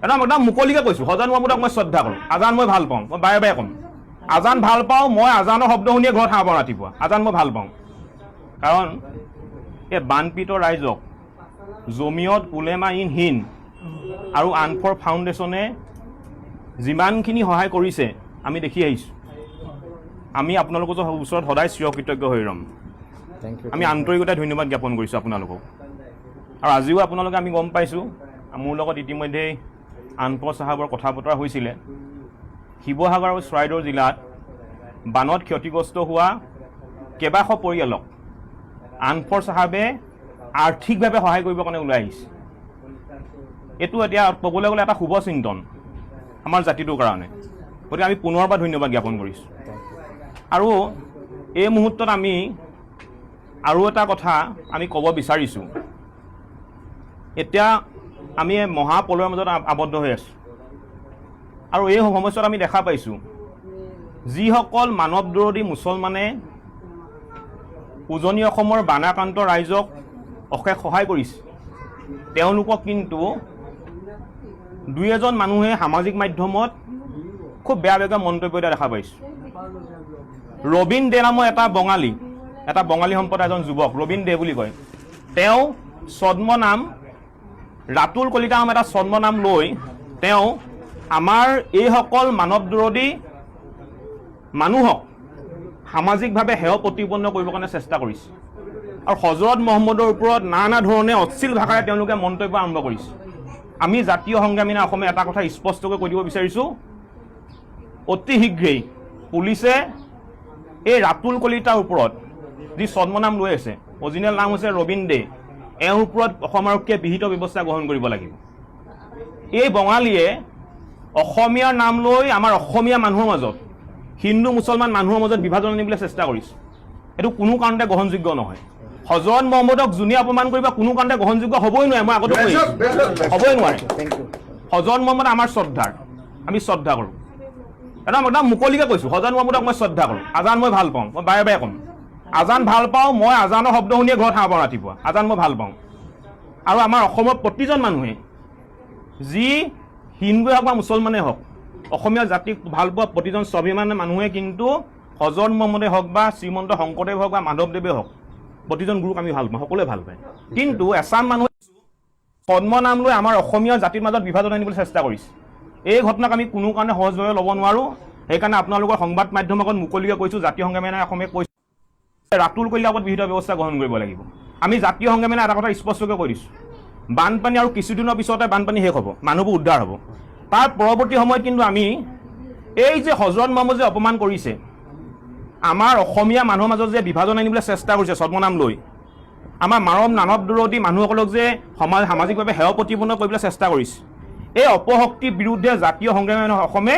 একদম মুকলিকে কৈছোঁ সজান মহম্মদক মই শ্ৰদ্ধা কৰোঁ আজান মই ভাল পাওঁ মই বাৰে বাৰে ক'ম আজান ভাল পাওঁ মই আজানৰ শব্দ শুনিয়ে ঘৰত খাব পাওঁ ৰাতিপুৱা আজান মই ভাল পাওঁ কাৰণ এই বানপীড়িত ৰাইজক জমিয়ত উলেমা ইন হিন্দ আৰু আনফৰ ফাউণ্ডেশ্যনে যিমানখিনি সহায় কৰিছে আমি দেখি আহিছোঁ আমি আপোনালোকৰ ওচৰত সদায় চিৰকৃতজ্ঞ হৈ ৰ'ম আমি আন্তৰিকতাৰে ধন্যবাদ জ্ঞাপন কৰিছোঁ আপোনালোকক আৰু আজিও আপোনালোকে আমি গম পাইছোঁ মোৰ লগত ইতিমধ্যে আনফৰ চাহাবৰ কথা বতৰা হৈছিলে শিৱসাগৰ আৰু চৰাইদেউ জিলাত বানত ক্ষতিগ্ৰস্ত হোৱা কেইবাশ পৰিয়ালক আনফৰ চাহাবে আৰ্থিকভাৱে সহায় কৰিবৰ কাৰণে ওলাই আহিছে এইটো এতিয়া ক'বলৈ গ'লে এটা শুভ চিন্তন আমাৰ জাতিটোৰ কাৰণে গতিকে আমি পুনৰবাৰ ধন্যবাদ জ্ঞাপন কৰিছোঁ আৰু এই মুহূৰ্তত আমি আৰু এটা কথা আমি ক'ব বিচাৰিছোঁ এতিয়া আমি মহাপ্ৰলয়ৰ মাজত আবদ্ধ হৈ আছোঁ আৰু এই সমস্যাত আমি দেখা পাইছোঁ যিসকল মানৱ বিৰোধী মুছলমানে উজনি অসমৰ বানাক্ৰান্ত ৰাইজক অশেষ সহায় কৰিছে তেওঁলোকক কিন্তু দুই এজন মানুহে সামাজিক মাধ্যমত খুব বেয়া বেয়া মন্তব্য দিয়া দেখা পাইছোঁ ৰবীন দে নামৰ এটা বঙালী সম্প্ৰদায়ৰ এজন যুৱক ৰবীন দে বুলি কয় তেওঁ ছদ্মনাম ৰাতুল কলিতা নাম এটা ছদ্মনাম লৈ তেওঁ আমাৰ এইসকল মানৱ বিৰোধী মানুহক সামাজিকভাৱে হেয় প্ৰতিপন্ন কৰিবৰ কাৰণে চেষ্টা কৰিছে আৰু হজৰত মহম্মদৰ ওপৰত নানা ধৰণে অশ্লীল ভাষাৰে তেওঁলোকে মন্তব্য আৰম্ভ কৰিছে আমি জাতীয় সংগ্ৰামী অসমে এটা কথা স্পষ্টকৈ কৈ দিব বিচাৰিছোঁ অতি শীঘ্ৰেই পুলিচে এই ৰাতুল কলিতাৰ ওপৰত যি ছদ্মনাম লৈ আছে অৰিজিনেল নাম হৈছে ৰবীন দে এওঁৰ ওপৰত অসম আৰক্ষীয়ে বিহিত ব্যৱস্থা গ্ৰহণ কৰিব লাগিব এই বঙালীয়ে অসমীয়াৰ নাম লৈ আমাৰ অসমীয়া মানুহৰ মাজত হিন্দু মুছলমান মানুহৰ মাজত বিভাজন আনিবলৈ চেষ্টা কৰিছে এইটো কোনো কাৰণতে গ্ৰহণযোগ্য নহয় হজৰত মহম্মদক যোনে অপমান কৰিব কোনো কাৰণতে গ্ৰহণযোগ্য হ'বই নোৱাৰে মই আগতে কৈছোঁ হ'বই নোৱাৰে হজৰত মহম্মদ আমাৰ শ্ৰদ্ধাৰ আমি শ্ৰদ্ধা কৰোঁ একদম মুকলিকে কৈছোঁ হজৰত মহম্মদক মই শ্ৰদ্ধা কৰোঁ আজান মই ভাল পাওঁ মই বাৰে বাৰে ক'ম আজান ভাল পাওঁ মই আজানৰ শব্দ শুনিয়ে ঘৰত খাব পাওঁ ৰাতিপুৱা আজান মই ভাল পাওঁ আৰু আমাৰ অসমৰ প্ৰতিজন মানুহে যি হিন্দুৱে হওক বা মুছলমানেই হওক অসমীয়া জাতিক ভাল পোৱা প্ৰতিজন স্বাভিমানী মানুহে কিন্তু হজৰত মহম্মদে হওক বা শ্ৰীমন্ত শংকৰদেৱ হওক বা মাধৱদেৱে হওক প্ৰতিজন গুৰুক আমি ভাল পাওঁ সকলোৱে ভাল পায় কিন্তু এচাম মানুহে ছদ্মনাম লৈ আমাৰ অসমীয়া জাতিৰ মাজত বিভাজন আনিবলৈ চেষ্টা কৰিছে এই ঘটনাক আমি কোনো কাৰণে সহজভাৱে ল'ব নোৱাৰোঁ সেইকাৰণে আপোনালোকৰ সংবাদ মাধ্যমৰ আগত মুকলিকে কৈছোঁ জাতীয় সংগ্ৰামী অসমে কৈছোঁ ৰাতুল কলিতাৰ ওপৰত বিহিত ব্যৱস্থা গ্ৰহণ কৰিব লাগিব আমি জাতীয় সংগ্ৰামী এটা কথা স্পষ্টকৈ কৈ দিছোঁ বানপানী আৰু কিছুদিনৰ পিছতে বানপানী শেষ হ'ব মানুহবোৰ উদ্ধাৰ হ'ব তাৰ পৰৱৰ্তী সময়ত কিন্তু আমি এই যে হজৰত মহম্মদ যে অপমান কৰিছে আমাৰ অসমীয়া মানুহৰ মাজত যে বিভাজন আনিবলৈ চেষ্টা কৰিছে ছদ্মনাম লৈ আমাৰ মানৱ বিৰোধী মানুহসকলক যে সামাজিকভাৱে হেয় প্ৰতিপন্ন কৰিবলৈ চেষ্টা কৰিছে এই অপশক্তিৰ বিৰুদ্ধে জাতীয় সংগ্ৰামী অসমে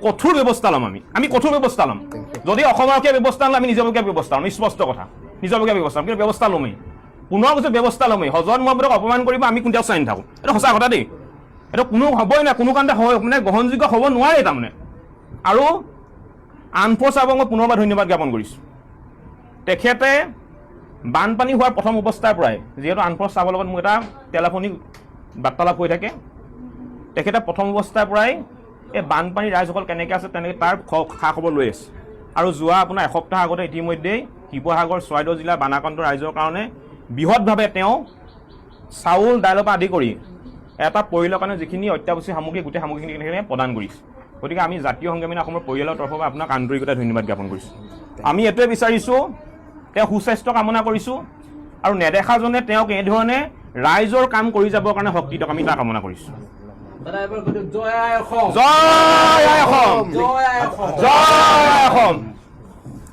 কঠোৰ ব্যৱস্থা ল'ম আমি কঠোৰ ব্যৱস্থা ল'ম যদি অসমৰকীয়া ব্যৱস্থা ল'ম আমি নিজৰবগীয়া ব্যৱস্থা ল'ম স্পষ্ট কথা নিজৰবগীয়া ব্যৱস্থা ল'ম কিন্তু ব্যৱস্থা ল'মেই পুনৰ কৈছোঁ ব্যৱস্থা ল'মেই হজৰত মহম্মদক অপমান কৰিব আমি কোনতিয়াও চাই নাথাকোঁ এইটো সঁচা কথা দেই এইটো কোনো হ'বই নাই কোনো কাৰণতে মানে গ্ৰহণযোগ্য হ'ব নোৱাৰে তাৰমানে আৰু আনফৰ চাহাবক মই পুনৰবাৰ ধন্যবাদ জ্ঞাপন কৰিছোঁ তেখেতে বানপানী হোৱাৰ প্ৰথম অৱস্থাৰ পৰাই যিহেতু আনফৰ চাহাবৰ লগত মোৰ এটা টেলিফোনিক বাৰ্তালাপ হৈ থাকে তেখেতে প্ৰথম অৱস্থাৰ পৰাই এই বানপানী ৰাইজসকল কেনেকৈ আছে তেনেকৈ তাৰ খা খবৰ লৈ আছে আৰু যোৱা আপোনাৰ এসপ্তাহ আগতে ইতিমধ্যেই শিৱসাগৰ চৰাইদেউ জিলাৰ বানাক্ৰান্ত ৰাইজৰ কাৰণে বৃহৎভাৱে তেওঁ চাউল দাইলৰ পৰা আদি কৰি এটা পৰিয়ালৰ কাৰণে যিখিনি অত্যাৱশ্যকীয় সামগ্ৰী গোটেই সামগ্ৰীখিনি তেখেতে প্ৰদান কৰিছে গতিকে আমি জাতীয় সংগ্ৰামী অসমৰ পৰিয়ালৰ তৰফৰ পৰা আপোনাক আন্তৰিকতাৰে ধন্যবাদ জ্ঞাপন কৰিছোঁ আমি এইটোৱে বিচাৰিছোঁ তেওঁ সুস্বাস্থ্য কামনা কৰিছোঁ আৰু নেদেখাজনে তেওঁক এইধৰণে ৰাইজৰ কাম কৰি যাবৰ কাৰণে শক্তি দিয়ক আমি তাৰ কামনা কৰিছোঁ জয় অসম জয় অসম জয় অসম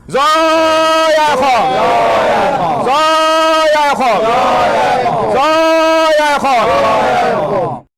জয় অসম জয় অসম জয় অসম